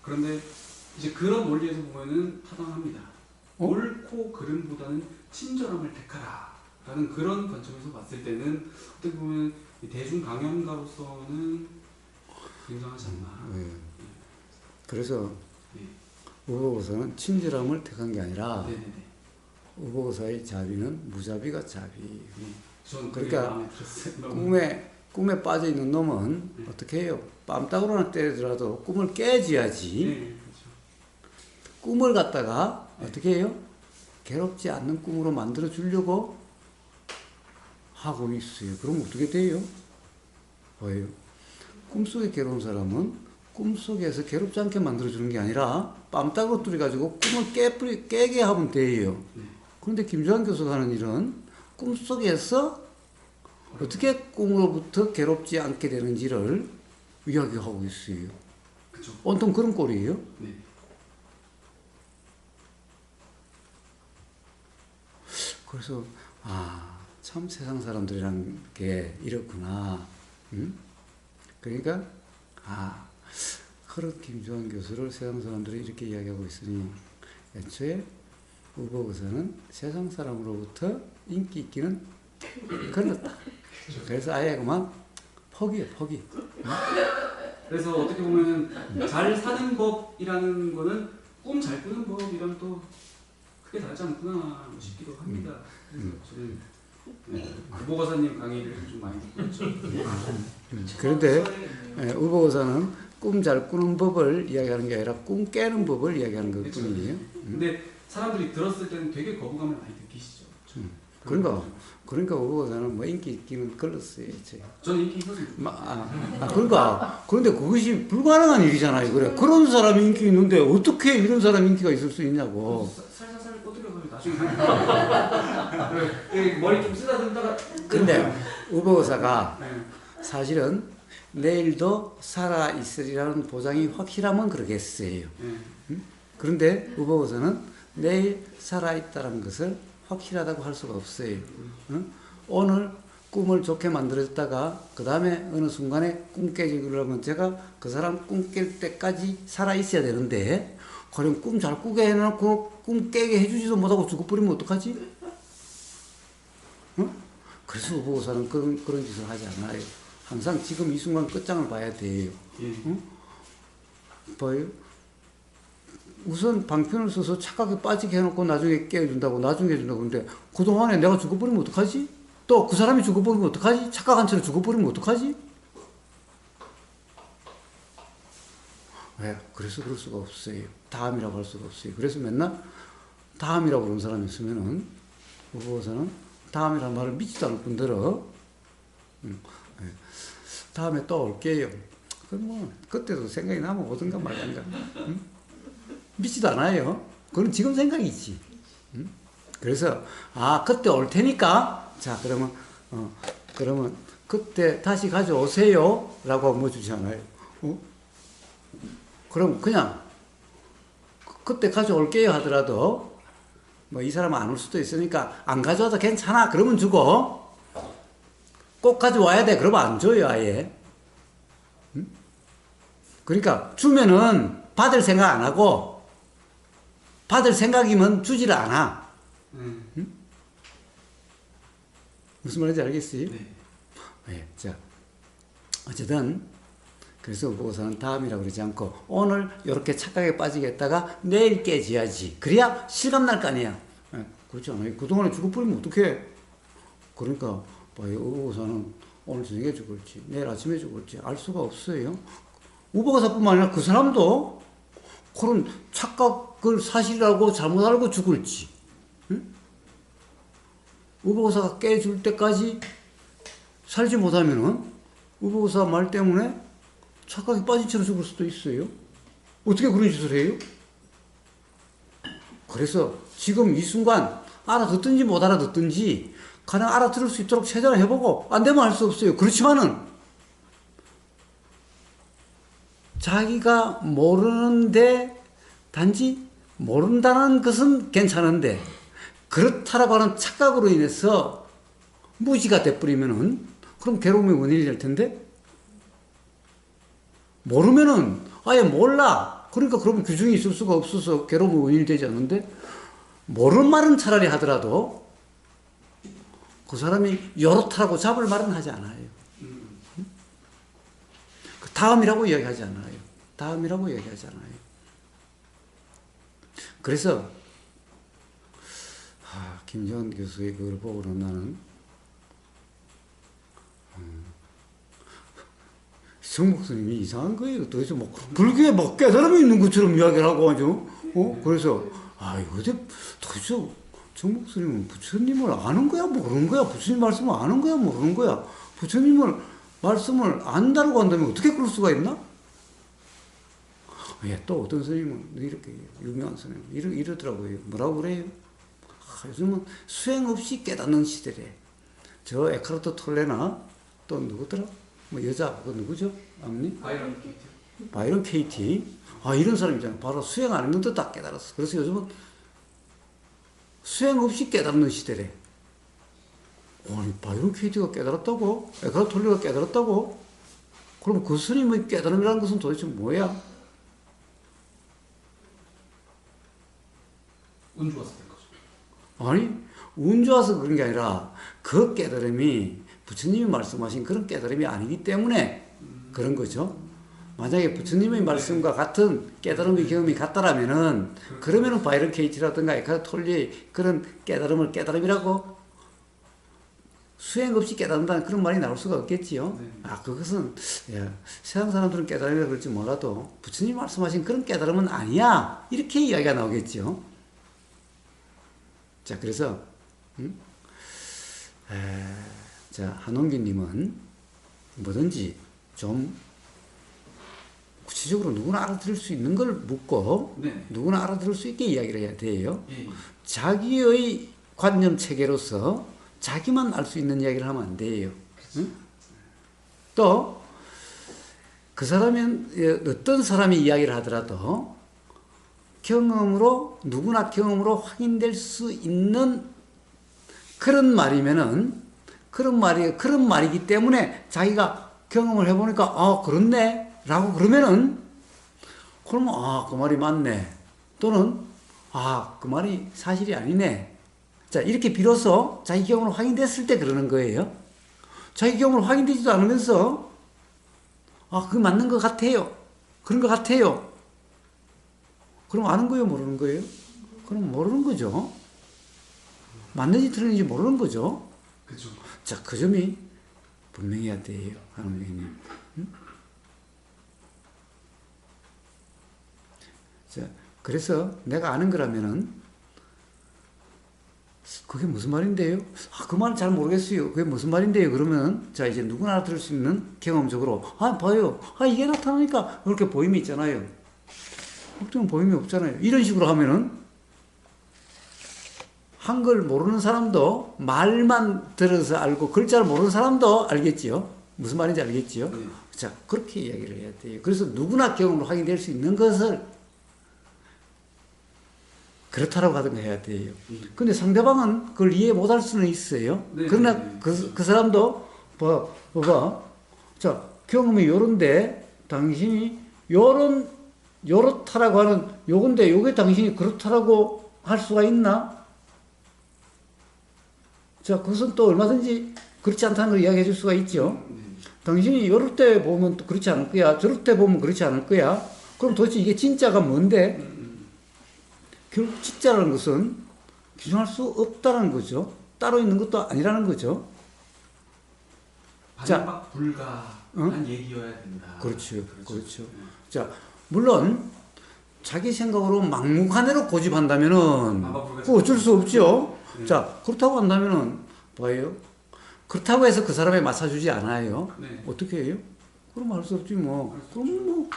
그런데 이제 그런 논리에서 보면은 타당합니다. 어? 옳고 그름보다는 친절함을 택하라 라는 그런 관점에서 봤을 때는 어떻게 보면 대중 강연가로서는 굉장하지 않나. 네. 그래서 네. 우보고사는 친절함을 택한 게 아니라 네네네. 우보고사의 자비는 무자비가 자비. 네. 저는 그러니까 그게 마음에 들었어요. 너무. 꿈에 빠져 있는 놈은 네. 어떻게 해요? 뺨따구로나 때리더라도 꿈을 깨줘야지. 네, 그렇죠. 꿈을 갖다가 네. 어떻게 해요? 괴롭지 않는 꿈으로 만들어 주려고 하고 있어요. 그럼 어떻게 돼요? 뭐예요? 꿈속에 괴로운 사람은 꿈속에서 괴롭지 않게 만들어 주는 게 아니라 뺨따구로 뚫어가지고 꿈을 깨게 하면 돼요. 네. 그런데 김주환 교수가 하는 일은 꿈속에서 어떻게 꿈으로부터 괴롭지 않게 되는지를 이야기하고 있어요. 그렇죠. 온통 그런 꼴이에요. 네. 그래서 참 세상 사람들이란 게 이렇구나. 응? 그러니까 그런 김주환 교수를 세상 사람들이 이렇게 이야기하고 있으니 애초에 우보고사는 세상 사람으로부터 인기 있기는 걸렸다. 그래서 아예 그만 포기해. 그래서 어떻게 보면 잘 사는 법이라는 거는 꿈 잘 꾸는 법이랑 또 크게 다르지 않구나 싶기도 합니다. 그래서 저는 우보고사님 강의를 좀 많이 듣고 있죠. 그런데 우보고사는 꿈 잘 꾸는 법을 이야기하는 게 아니라 꿈 깨는 법을 이야기하는 것 그렇죠. 뿐이에요. 근데 사람들이 들었을 때는 되게 거부감을 많이 느끼시죠. 그러니까 우보고사는 뭐 인기 있기는 걸렸어요. 저는 인기 있었습니다. 그런데 그것이 불가능한 일이잖아요. 그래. 그런 사람이 인기 있는데 어떻게 이런 사람이 인기가 있을 수 있냐고. 살살살 꼬드려가지고 나중에 그래, 머리 좀 쓰다듬다가. 근데 우보고사가 네. 사실은 내일도 살아 있으리라는 보장이 확실하면 그러겠어요. 네. 그런데 우보고사는 내일 살아 있다는 것을 확실하다고 할 수가 없어요. 오늘 꿈을 좋게 만들었다가 그 다음에 어느 순간에 꿈 깨지 그러면 제가 그 사람 꿈 깰 때까지 살아 있어야 되는데 그럼 꿈 잘 꾸게 해놓고 꿈 깨게 해주지도 못하고 죽어버리면 어떡하지? 그래서 우보고사는 그런 짓을 하지 않아요. 항상 지금 이 순간 끝장을 봐야 돼요. 봐요. 우선 방편을 써서 착하게 빠지게 해놓고 나중에 깨워준다고 나중에 해준다고 그러는데 그동안에 내가 죽어버리면 어떡하지? 또 그 사람이 죽어버리면 어떡하지? 착각한 채로 죽어버리면 어떡하지? 왜? 그래서 그럴 수가 없어요. 다음이라고 할 수가 없어요. 그래서 맨날 다음이라고 그러는 사람이 있으면은 우보고사는 다음이라는 말을 믿지도 않을 뿐더러 다음에 또 올게요. 그럼 뭐 그때도 생각이 나면 오든가 말든가. 믿지도 않아요. 그건 지금 생각이지. 그래서 그때 올 테니까 자 그러면 그때 다시 가져오세요 라고 뭐 주지 않아요. 그럼 그냥 그때 가져올게요 하더라도 뭐 이 사람은 안 올 수도 있으니까 안 가져와도 괜찮아 그러면 주고 꼭 가져와야 돼 그러면 안 줘요 아예. 그러니까 주면은 받을 생각 안 하고 받을 생각이면 주지를 않아. 무슨 말인지 알겠어요? 네. 네. 자, 어쨌든 그래서 우보고사는 다음이라고 그러지 않고 오늘 이렇게 착각에 빠지겠다가 내일 깨져야지. 그래야 실감 날 거 아니야. 네. 그렇지 않아요? 그동안에 죽어버리면 어떡해? 그러니까 봐요. 우보고사는 오늘 저녁에 죽을지 내일 아침에 죽을지 알 수가 없어요. 우보고사뿐만 아니라 그 사람도 그런 착각을 사실이라고 잘못 알고 죽을지 우보고사가 깨줄 때까지 살지 못하면은 우보고사 말 때문에 착각에 빠진 채로 죽을 수도 있어요. 어떻게 그런 짓을 해요? 그래서 지금 이 순간 알아듣든지 못 알아듣든지 가령 알아들을 수 있도록 최선을 해보고 안 되면 할 수 없어요. 그렇지만은 자기가 모르는데 단지 모른다는 것은 괜찮은데 그렇다라고 하는 착각으로 인해서 무지가 돼버리면은 그럼 괴로움의 원인이 될 텐데 모르면은 아예 몰라 그러니까 그러면 규정이 있을 수가 없어서 괴로움의 원인이 되지 않는데 모르는 말은 차라리 하더라도 그 사람이 요렇다라고 잡을 말은 하지 않아요. 그 다음이라고 이야기하지 않아요. 다음이라고 이야기하지 않아요. 그래서 김정은 교수의 그걸 보고는 나는 정목 스님이 이상한 거예요. 도대체 뭐 불교에 막 깨달음이 있는 것처럼 이야기를 하고 아주 그래서 이거 도대체 정목 스님은 부처님을 아는 거야 모르는 거야? 부처님 말씀을 아는 거야 모르는 거야? 부처님을 말씀을 안다고 한다면 어떻게 그럴 수가 있나? 또 어떤 스님은 이렇게 유명한 스님 이러더라고요. 뭐라고 그래요? 요즘은 수행 없이 깨닫는 시대래. 저 에카르트 톨레나 또 누구더라? 뭐 여자 그 누구죠? 아버님? 바이런 케이티. 이런 사람이잖아. 바로 수행 안 했는데 다 깨달았어. 그래서 요즘은 수행 없이 깨닫는 시대래. 아니 바이런 케이티가 깨달았다고? 에카르트 톨레가 깨달았다고? 그럼 그 스님의 깨달음이라는 것은 도대체 뭐야? 운 좋아서 된 거죠. 아니 운 좋아서 그런 게 아니라 그 깨달음이 부처님이 말씀하신 그런 깨달음이 아니기 때문에 그런 거죠. 만약에 부처님의 말씀과 같은 깨달음의 경험이 같다라면은 그러면은 바이런 케이티라든가 에카르트 톨레의 그런 깨달음을 깨달음이라고 수행 없이 깨닫는다는 그런 말이 나올 수가 없겠지요. 그것은 세상 사람들은 깨달음이라 그럴지 몰라도 부처님이 말씀하신 그런 깨달음은 아니야. 이렇게 이야기가 나오겠죠. 자, 그래서 한홍기님은 뭐든지 좀 구체적으로 누구나 알아들을 수 있는 걸 묻고 누구나 알아들을 수 있게 이야기를 해야 돼요. 자기의 관념 체계로서 자기만 알 수 있는 이야기를 하면 안 돼요. 또 그 사람이 어떤 사람이 이야기를 하더라도 경험으로 누구나 경험으로 확인될 수 있는 그런 말이면은 그런 말이기 때문에 자기가 경험을 해보니까 그렇네 라고 그러면은 그러면 그 말이 맞네 또는 그 말이 사실이 아니네. 자, 이렇게 비로소 자기 경험으로 확인됐을 때 그러는 거예요. 자기 경험으로 확인되지도 않으면서 그게 맞는 것 같아요. 그런 것 같아요. 그럼 아는 거예요, 모르는 거예요? 그럼 모르는 거죠. 맞는지 틀린지 모르는 거죠. 그렇죠. 자, 그 점이 분명해야 돼요, 하나님. 자, 그래서 내가 아는 거라면은 그게 무슨 말인데요? 그 말은 잘 모르겠어요. 그게 무슨 말인데요? 그러면 자 이제 누구나 알아들을 수 있는 경험적으로 봐요. 이게 나타나니까 그렇게 보임이 있잖아요. 어떤 보임이 없잖아요. 이런 식으로 하면은 한글 모르는 사람도 말만 들어서 알고 글자를 모르는 사람도 알겠지요. 무슨 말인지 알겠지요. 자, 그렇게 이야기를 해야 돼요. 그래서 누구나 경험으로 확인될 수 있는 것을 그렇다라고 하든가 해야 돼요. 근데 상대방은 그걸 이해 못할 수는 있어요. 그러나 그 사람도 봐봐. 자, 경험이 요런데 당신이 요렇다라고 하는 요건데 요게 당신이 그렇다라고 할 수가 있나? 자, 그것은 또 얼마든지 그렇지 않다는 걸 이야기해 줄 수가 있죠. 당신이 요럴 때 보면 또 그렇지 않을 거야. 저럴 때 보면 그렇지 않을 거야. 그럼 도대체 이게 진짜가 뭔데? 결국 진짜라는 것은 규정할 수 없다는 거죠. 따로 있는 것도 아니라는 거죠. 반박 불가한 얘기여야 된다. 그렇죠. 자, 물론 자기 생각으로 막무가내로 고집한다면은 그거 어쩔 수 없죠. 자, 그렇다고 한다면은 봐요. 그렇다고 해서 그 사람에 맞춰주지 않아요. 어떻게 해요? 그럼 할 수 없지 뭐. 그럼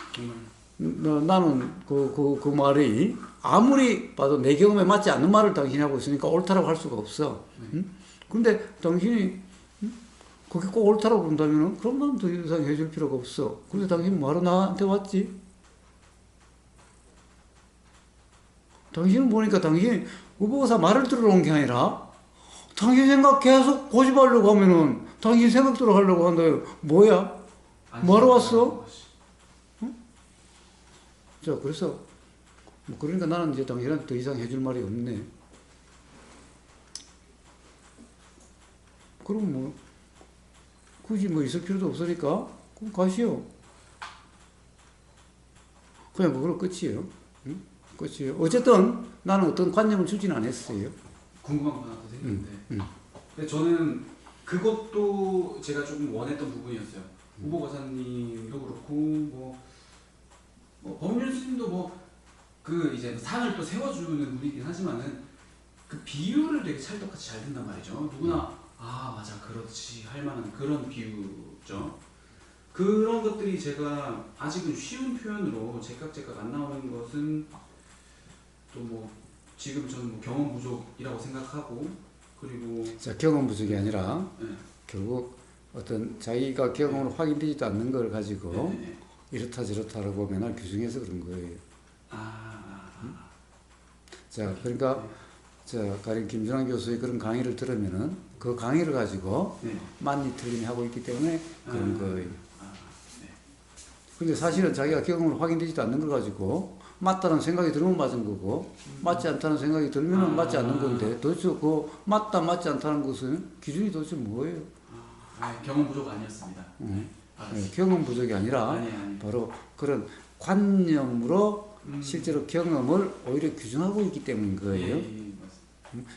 뭐 나는 그 말이 아무리 봐도 내 경험에 맞지 않는 말을 당신이 하고 있으니까 옳다라고 할 수가 없어. 근데 당신이 그게 꼭 옳다라고 그런다면 그럼 난 더 이상 해줄 필요가 없어. 근데 당신 뭐하러 나한테 왔지? 당신은 보니까 당신이 의보사 말을 들으러 온 게 아니라 당신 생각 계속 고집하려고 하면은 당신 생각대로 하려고 한다. 뭐야? 뭐하러 왔어? 자, 그래서 뭐 그러니까 나는 이제 당신한테 더 이상 해줄 말이 없네. 그럼 뭐 굳이 뭐 있을 필요도 없으니까 그럼 가시오. 그냥 그걸로 끝이에요. 응? 끝이에요. 어쨌든 나는 어떤 관념을 주진 않았어요. 궁금한 거 하나 더 생겼는데 응. 근데 저는 그것도 제가 조금 원했던 부분이었어요. 우보 과사님도 그렇고 뭐 법률 스님도 뭐 그 이제 상을 또 세워주는 분이긴 하지만은 그 비유를 되게 찰떡같이 잘 든단 말이죠. 누구나 아 맞아 그렇지 할 만한 그런 비유죠. 그런 것들이 제가 아직은 쉬운 표현으로 제깍제깍 안 나오는 것은 또 뭐 지금 저는 뭐 경험 부족이라고 생각하고 그리고 자, 경험 부족이 아니라 네. 결국 어떤 자기가 경험으로 확인되지도 않는 걸 가지고 네네네. 이렇다 저렇다라고 맨날 규정해서 그런 거예요. 자, 그러니까 자, 가령 김준환 교수의 그런 강의를 들으면은 그 강의를 가지고 네. 맞니 틀림이 하고 있기 때문에 그런 거예요. 네. 근데 사실은 자기가 경험으로 확인되지도 않는 걸 가지고 맞다는 생각이 들면 맞은 거고 맞지 않다는 생각이 들면 맞지 않는 건데 도대체 그 맞다 맞지 않다는 것은 기준이 도대체 뭐예요? 경험 부족 아니었습니다. 네, 경험 부족이 아니라 아니. 바로 그런 관념으로 실제로 경험을 오히려 규정하고 있기 때문인 거예요. 맞습니다.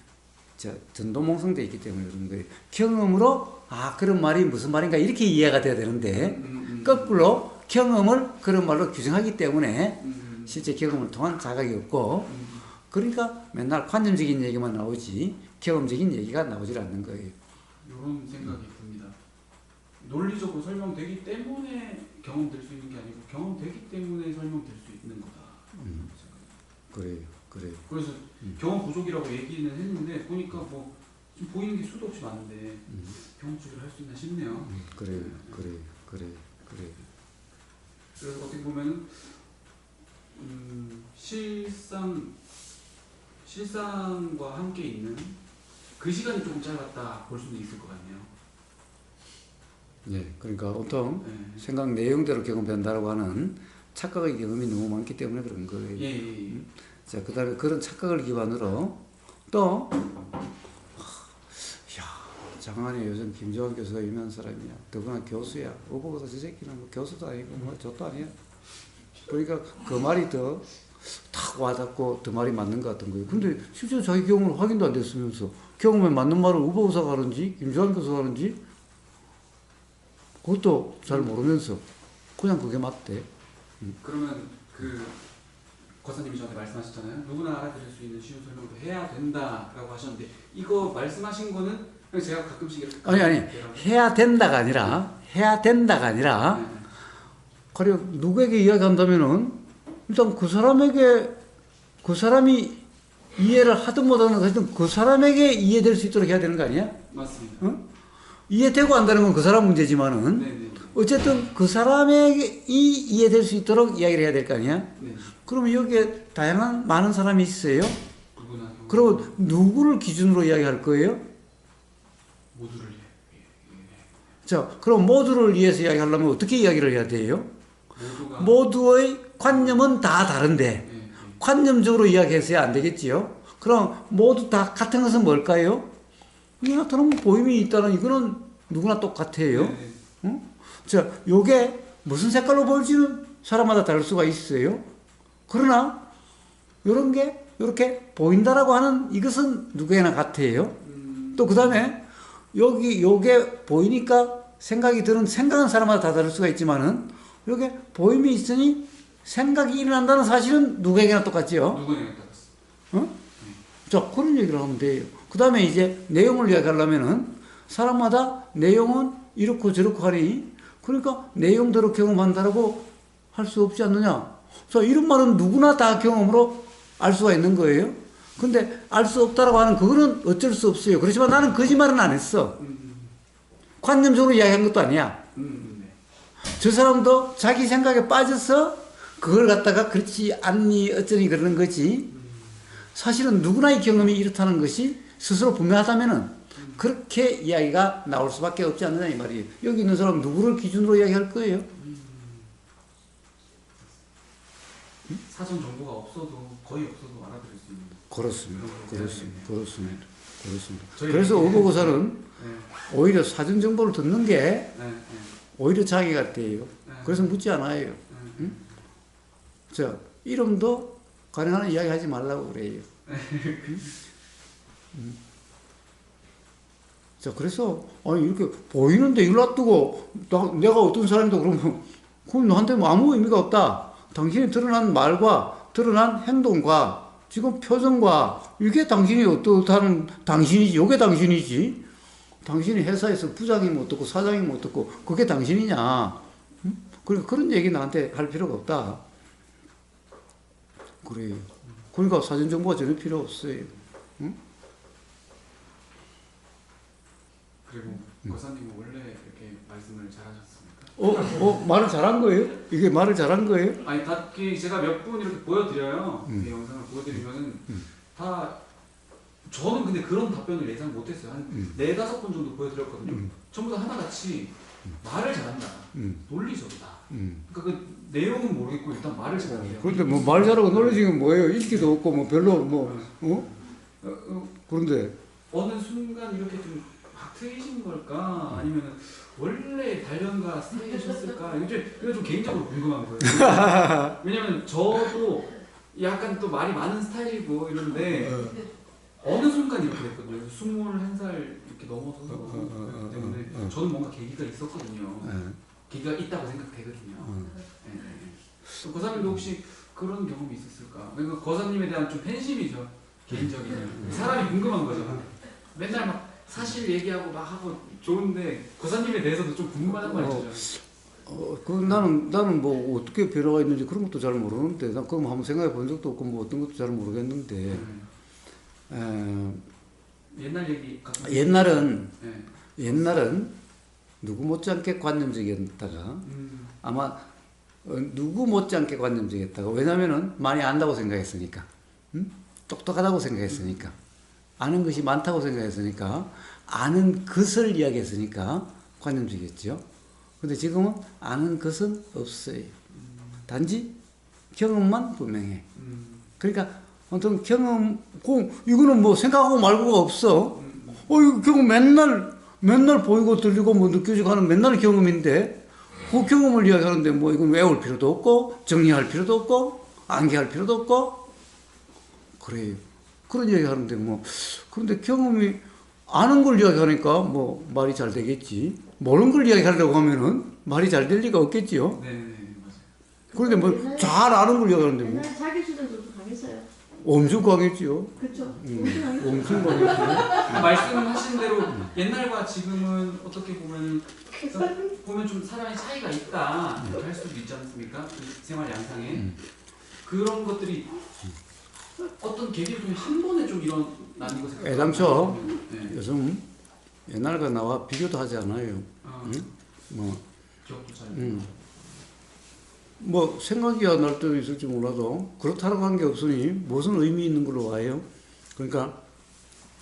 자, 전도몽성되어 있기 때문에 그런 거예요. 경험으로 그런 말이 무슨 말인가 이렇게 이해가 돼야 되는데 거꾸로 경험을 그런 말로 규정하기 때문에 실제 경험을 통한 자각이 없고 그러니까 맨날 관념적인 얘기만 나오지 경험적인 얘기가 나오질 않는 거예요. 이런 생각이 듭니다. 논리적으로 설명되기 때문에 경험될 수 있는 게 아니고 경험되기 때문에 설명될 수 있는 거다. 그래요. 그래서 경험 부족이라고 얘기는 했는데 보니까 뭐 좀 보이는 게 수도 없이 많은데 경험 부족을 할 수 있나 싶네요. 그래요. 그래서 어떻게 보면 실상과 함께 있는 그 시간이 조금 짧았다 볼 수도 있을 것 같네요. 네, 그러니까 보통 네. 생각 내용대로 경험된다라고 하는 착각의 경험이 너무 많기 때문에 그런 거예요. 예. 자, 그 다음에 그런 착각을 기반으로 또, 장안에 요즘 김정환 교수가 유명한 사람이야. 더구나 교수야. 어보고서 저 새끼는 뭐 교수도 아니고 뭐 저도 아니야. 그러니까 그 말이 더 탁 와닿고 그 말이 맞는 것 같은 거예요. 근데 실제 자기 경험을 확인도 안 됐으면서 경험에 맞는 말을 우보고사가 하는지 김정환 교수가 하는지 그것도 잘 모르면서 그냥 그게 맞대. 그러면 그 거사님이 저한테 말씀하셨잖아요. 누구나 알아들을 수 있는 쉬운 설명도 해야 된다라고 하셨는데 이거 말씀하신 거는 그냥 제가 가끔씩 이렇게 아니 해야 된다가 아니라 네. 가령 누구에게 이야기한다면은 일단 그 사람이 이해를 하든 못하든 하여튼 그 사람에게 이해될 수 있도록 해야 되는 거 아니야? 맞습니다. 어? 이해되고 안 되는 건 그 사람 문제지만은 네네. 어쨌든 그 사람에게 이해될 수 있도록 이야기를 해야 될 거 아니야? 네. 그러면 여기에 다양한 많은 사람이 있어요. 누구나 그리고 누구를 기준으로 이야기할 거예요? 모두를 자, 그럼 모두를 위해서 이야기하려면 어떻게 이야기를 해야 돼요? 모두가 모두의 관념은 다 다른데 네. 관념적으로 이야기해서야 안 되겠지요. 그럼 모두 다 같은 것은 뭘까요? 이게 나타나면 보임이 있다는 이거는 누구나 똑같아요. 네. 응? 자, 요게 무슨 색깔로 보일지는 사람마다 다를 수가 있어요. 그러나 요런 게 이렇게 보인다라고 하는 이것은 누구에나 같아요. 또 그 다음에 요게 보이니까 생각이 드는 생각은 사람마다 다 다를 수가 있지만은 요게 보임이 있으니 생각이 일어난다는 사실은 누구에게나 똑같지요. 누구나 똑같습니다. 어? 자, 그런 얘기를 하면 돼요. 그 다음에 이제 내용을 이야기하려면은 사람마다 내용은 이렇고 저렇고 하니 그러니까 내용대로 경험한다라고 할 수 없지 않느냐. 자, 이런 말은 누구나 다 경험으로 알 수가 있는 거예요. 근데 알 수 없다라고 하는 그거는 어쩔 수 없어요. 그렇지만 나는 거짓말은 안 했어. 관념적으로 이야기한 것도 아니야. 네. 저 사람도 자기 생각에 빠져서 그걸 갖다가 그렇지 않니 어쩌니 그러는 거지. 사실은 누구나의 경험이 이렇다는 것이 스스로 분명하다면은 그렇게 이야기가 나올 수밖에 없지 않느냐 이 말이에요. 여기 있는 사람 누구를 기준으로 이야기할 거예요? 사전 정보가 없어도 거의 없어도 알아들을 수 있는. 그렇습니다. 네. 그렇습니다. 저희 그래서 네. 의보고사는 네. 오히려 사전 정보를 듣는 게 네. 네. 오히려 자기가 돼요. 네. 그래서 묻지 않아요. 네. 응? 자, 이름도 가능한 이야기 하지 말라고 그래요. 자, 그래서, 아니, 이렇게 보이는데 일 놔두고, 내가 어떤 사람이다 그러면, 그건 너한테 뭐 아무 의미가 없다. 당신이 드러난 말과, 드러난 행동과, 지금 표정과, 이게 당신이 어떻다는 당신이지, 요게 당신이지. 당신이 회사에서 부장이면 어떻고, 사장이면 어떻고, 그게 당신이냐. 응? 그러니까 그런 얘기 나한테 할 필요가 없다. 그래요. 그러니까 사전 정보가 전혀 필요 없어요. 응? 그리고 거사님은 원래 이렇게 말씀을 잘하셨습니까? 말을 잘한 거예요? 이게 말을 잘한 거예요? 아니 다 제가 몇 분 이렇게 보여드려요. 그 영상을 보여드리면은 다 저는 근데 그런 답변을 예상 못했어요. 한 4-5번 정도 보여드렸거든요. 전부 다 하나같이 말을 잘한다. 논리적이다. 그러니까 그 내용은 모르겠고 일단 말을 잘해요. 그런데 뭐 말 잘하고 논리적인 게 뭐예요? 인기도 없고 뭐 별로 그런데 어느 순간 이렇게 좀 확 트이신 걸까? 아니면 원래 단련가 스타일이셨을까? 이거 좀 개인적으로 궁금한 거예요. 왜냐면 저도 약간 또 말이 많은 스타일이고 이런데 어느 순간 이렇게 됐거든요. 21살 이렇게 넘어서서 그렇기 때문에 저는 뭔가 계기가 있었거든요. 계기가 있다고 생각되거든요. 거사님도 혹시 그런 경험이 있었을까? 그러니까 거사님에 대한 좀 팬심이죠. 개인적인. 사람이 궁금한 거죠. 맨날 막 사실 얘기하고 막 하고 좋은데 거사님에 대해서도 좀 궁금하단 말이죠. 나는 뭐 어떻게 변화가 있는지 그런 것도 잘 모르는데 난 그럼 한번 생각해 본 적도 없고 뭐 어떤 것도 잘 모르겠는데 옛날 얘기 같은 옛날은 네. 옛날은 누구 못지않게 관념적이었다가 아마 누구 못지않게 관념적이었다가 왜냐면은 많이 안다고 생각했으니까 똑똑하다고 생각했으니까 아는 것이 많다고 생각했으니까 아는 것을 이야기했으니까 관념적이었죠. 근데 지금은 아는 것은 없어요. 단지 경험만 분명해. 그러니까 어떤 경험, 이거는 뭐 생각하고 말고가 없어. 이거 경험 맨날 보이고 들리고 뭐 느껴지고 하는 맨날 경험인데 그 경험을 이야기하는데 뭐 이건 외울 필요도 없고 정리할 필요도 없고 암기할 필요도 없고 그래요. 그런 이야기 하는데 뭐 그런데 경험이 아는 걸 이야기하니까 뭐 말이 잘 되겠지. 모르는 걸 이야기하려고 하면은 말이 잘 될 리가 없겠지요. 네, 맞아요. 그런데 뭐 잘 아는 걸 이야기하는데 뭐 옛날 자기 주장도 강했어요. 엄청 강했지요. 그렇죠. 엄청 강했죠. 말씀하신 대로 옛날과 지금은 어떻게 보면 좀 사람의 차이가 있다 이렇게 할 수도 있지 않습니까? 그 생활 양상에 그런 것들이 어떤 계기를 통해 한 번에 좀 일어나는 것을 애당초 네. 요즘 옛날과 나와 비교도 하지 않아요. 기억도 잘 뭐 생각이야 날 때도 있을지 몰라도 그렇다고 한 게 없으니 무슨 의미 있는 걸로 와요. 그러니까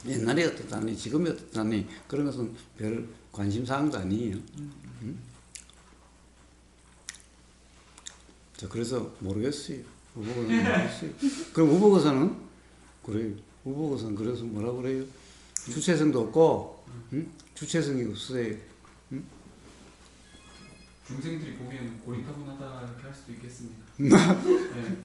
옛날이 어떻다니 지금이 어떻다니 그런 것은 별 관심사항도 아니에요. 자, 그래서 모르겠어요. 우보고사는 모르겠어요. 그럼 우보고사는 그래요. 우보고사는 그래서 뭐라 그래요? 주체성도 없고 주체성이 없어요. 중생들이 보기에는 고리타분하다 이렇게 할 수도 있겠습니다. 네.